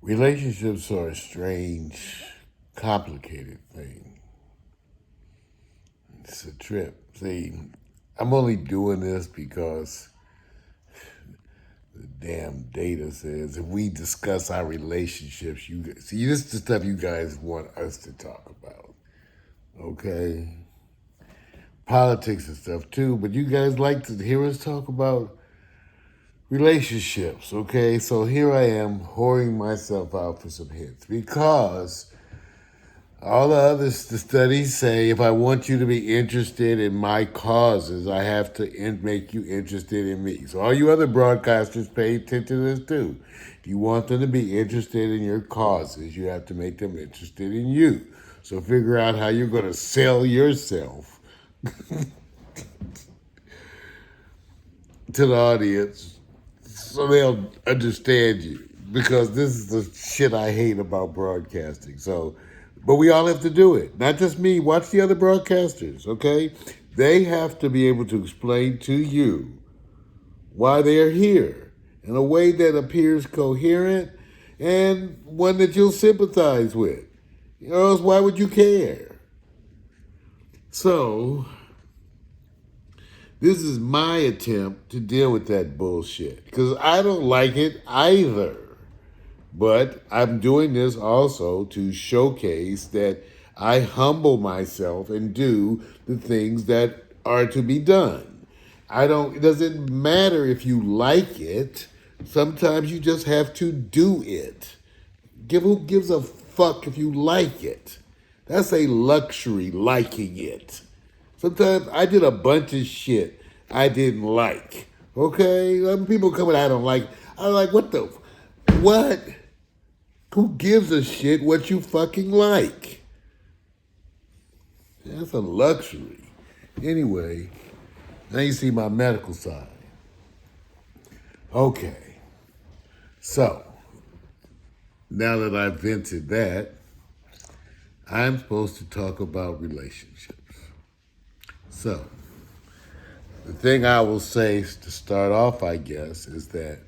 Relationships are a strange, complicated thing. It's a trip. See, I'm only doing this because the damn data says if we discuss our relationships, see, this is the stuff you guys want us to talk about. Okay? Politics and stuff too, but you guys like to hear us talk about relationships, okay? So here I am whoring myself out for some hits because all the other studies say if I want you to be interested in my causes, I have to make you interested in me. So all you other broadcasters pay attention to this too. If you want them to be interested in your causes, you have to make them interested in you. So figure out how you're going to sell yourself to the audience so they'll understand you. Because this is the shit I hate about broadcasting. So, but we all have to do it. Not just me. Watch the other broadcasters, okay? They have to be able to explain to you why they're here in a way that appears coherent and one that you'll sympathize with. You know, else why would you care? So, this is my attempt to deal with that bullshit because I don't like it either. But I'm doing this also to showcase that I humble myself and do the things that are to be done. It doesn't matter if you like it. Sometimes you just have to do it. Who gives a fuck if you like it? That's a luxury, liking it. Sometimes I did a bunch of shit I didn't like. Okay? People coming, I don't like. I'm like, what? Who gives a shit what you fucking like? That's a luxury. Anyway, now you see my medical side. Okay. So, now that I've vented that, I'm supposed to talk about relationships. So, the thing I will say to start off, I guess, is that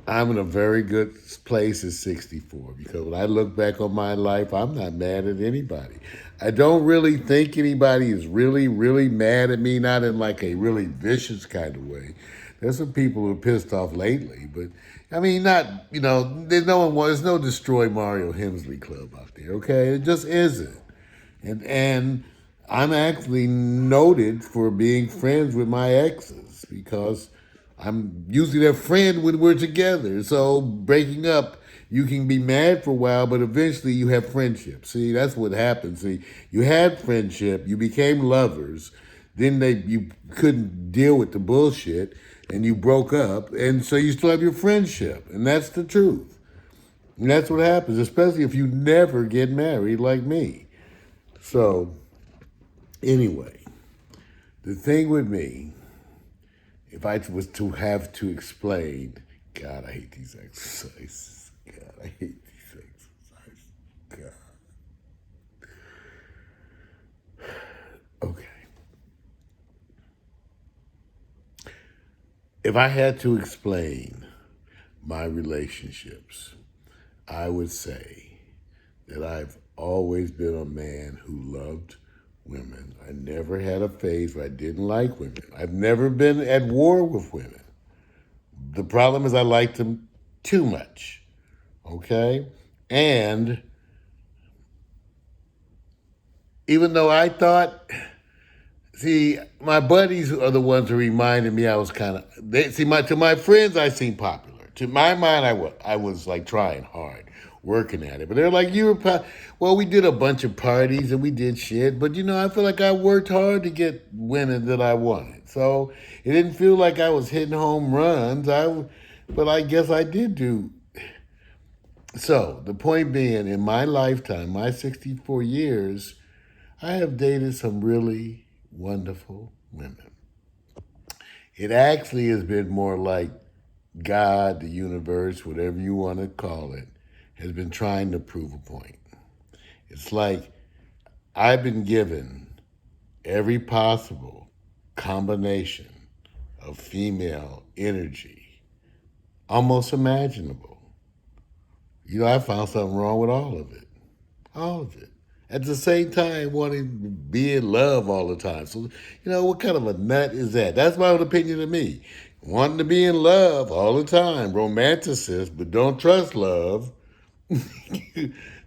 I'm in a very good place at 64 because when I look back on my life, I'm not mad at anybody. I don't really think anybody is really, really mad at me, not in like a really vicious kind of way. There's some people who are pissed off lately, but I mean, there's no Destroy Mario Hemsley club out there, okay? It just isn't. And I'm actually noted for being friends with my exes because I'm usually their friend when we're together. So breaking up, you can be mad for a while, but eventually you have friendship. See, that's what happened. See, you had friendship, you became lovers, then you couldn't deal with the bullshit, and you broke up, and so you still have your friendship, and that's the truth. And that's what happens, especially if you never get married like me. So, anyway, the thing with me, if I was to have to explain, God, I hate these exercises. God, I hate these exercises. God. Okay. If I had to explain my relationships, I would say that I've always been a man who loved women. I never had a phase where I didn't like women. I've never been at war with women. The problem is I liked them too much, okay? And even though I thought, see, my buddies are the ones who reminded me I was kind of, to my friends, I seemed popular. To my mind, I was like trying hard, working at it. But they're like, well, we did a bunch of parties and we did shit. But, I feel like I worked hard to get women that I wanted. So it didn't feel like I was hitting home runs. But I guess I did do. So the point being, in my lifetime, my 64 years, I have dated some really wonderful women. It actually has been more like God, the universe, whatever you want to call it, has been trying to prove a point. It's like I've been given every possible combination of female energy, almost imaginable. I found something wrong with all of it. All of it. At the same time, wanting to be in love all the time. So, what kind of a nut is that? That's my own opinion of me. Wanting to be in love all the time, romanticist, but don't trust love.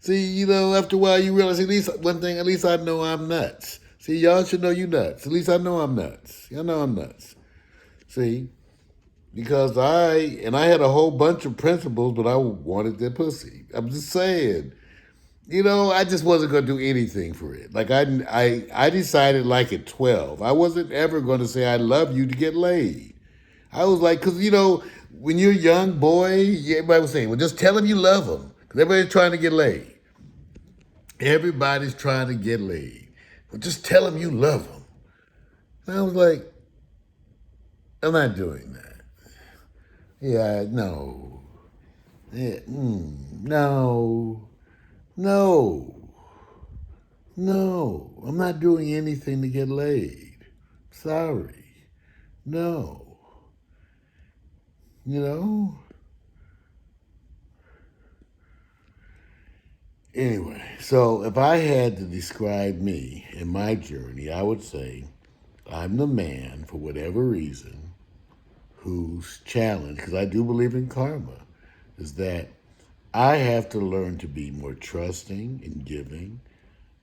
See, after a while you realize at least one thing, at least I know I'm nuts. See, y'all should know you nuts. At least I know I'm nuts. Y'all know I'm nuts. See, because I had a whole bunch of principles, but I wanted that pussy. I'm just saying. I just wasn't going to do anything for it. Like I decided like at 12, I wasn't ever going to say I love you to get laid. I was like, because when you're a young boy, everybody was saying, well, just tell him you love him, because everybody's trying to get laid. Everybody's trying to get laid. Well, just tell him you love him. And I was like, I'm not doing that. Yeah, no. Yeah, no. No. No. I'm not doing anything to get laid. Sorry. No. You know? Anyway, so if I had to describe me and my journey, I would say I'm the man, for whatever reason, whose challenge, because I do believe in karma, is that I have to learn to be more trusting and giving.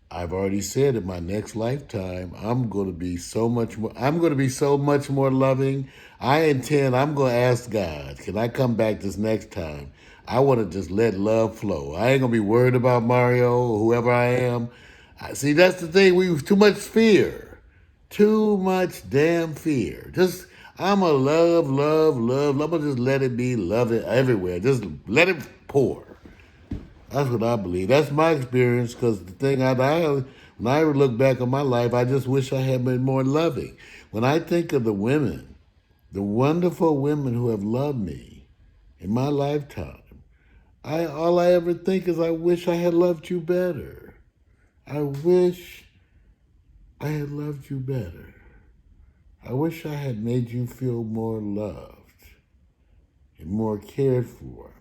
I've already said in my next lifetime, I'm going to be so much more. I'm going to be so much more loving. I'm going to ask God, can I come back this next time? I want to just let love flow. I ain't going to be worried about Mario or whoever I am. See, that's the thing. Too much fear. Too much damn fear. I'm going to love, love, love. I'm going to just let it be, love it everywhere. Just let it pour. That's what I believe. That's my experience. Because the thing when I look back on my life, I just wish I had been more loving. When I think of the women, the wonderful women who have loved me in my lifetime, all I ever think is I wish I had loved you better. I wish I had loved you better. I wish I had made you feel more loved and more cared for.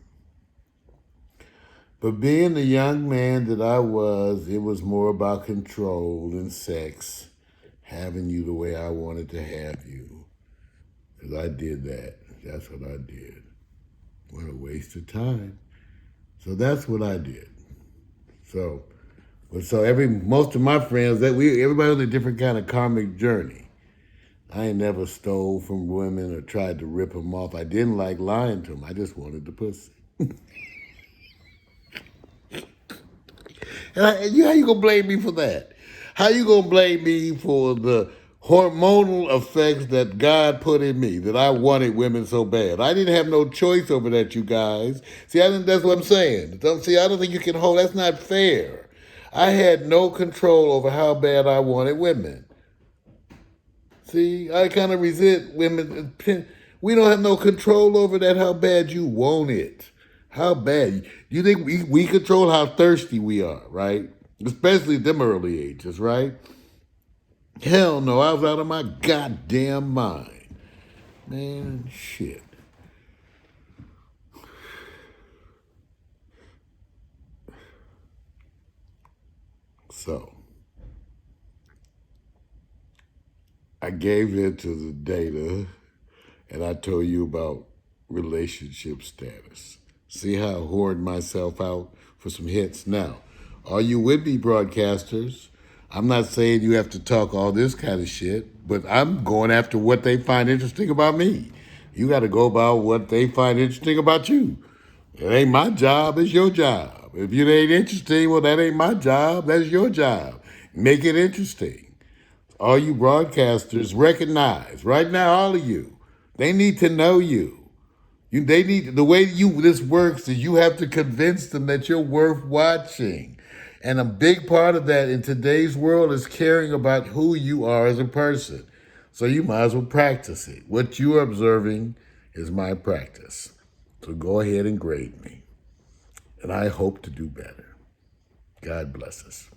But being the young man that I was, it was more about control and sex, having you the way I wanted to have you. Because I did that. That's what I did. What a waste of time. So that's what I did. So most of my friends, everybody on a different kind of karmic journey. I ain't never stole from women or tried to rip them off. I didn't like lying to them. I just wanted the pussy. How you gonna blame me for that? How you gonna blame me for the hormonal effects that God put in me, that I wanted women so bad? I didn't have no choice over that, you guys. See, I think that's what I'm saying. I don't think you can hold. That's not fair. I had no control over how bad I wanted women. See, I kind of resent women. We don't have no control over that, how bad you want it. How bad? You think we control how thirsty we are, right? Especially at them early ages, right? Hell no, I was out of my goddamn mind. Man, shit. So, I gave into the data and I told you about relationship status. See how I hoard myself out for some hits? Now, are you with me, broadcasters? I'm not saying you have to talk all this kind of shit, but I'm going after what they find interesting about me. You got to go about what they find interesting about you. It ain't my job, it's your job. If it ain't interesting, well, that ain't my job, that's your job. Make it interesting. All you broadcasters recognize right now, all of you, they need to know you. They need the way this works is you have to convince them that you're worth watching. And a big part of that in today's world is caring about who you are as a person. So you might as well practice it. What you're observing is my practice. So go ahead and grade me. And I hope to do better. God bless us.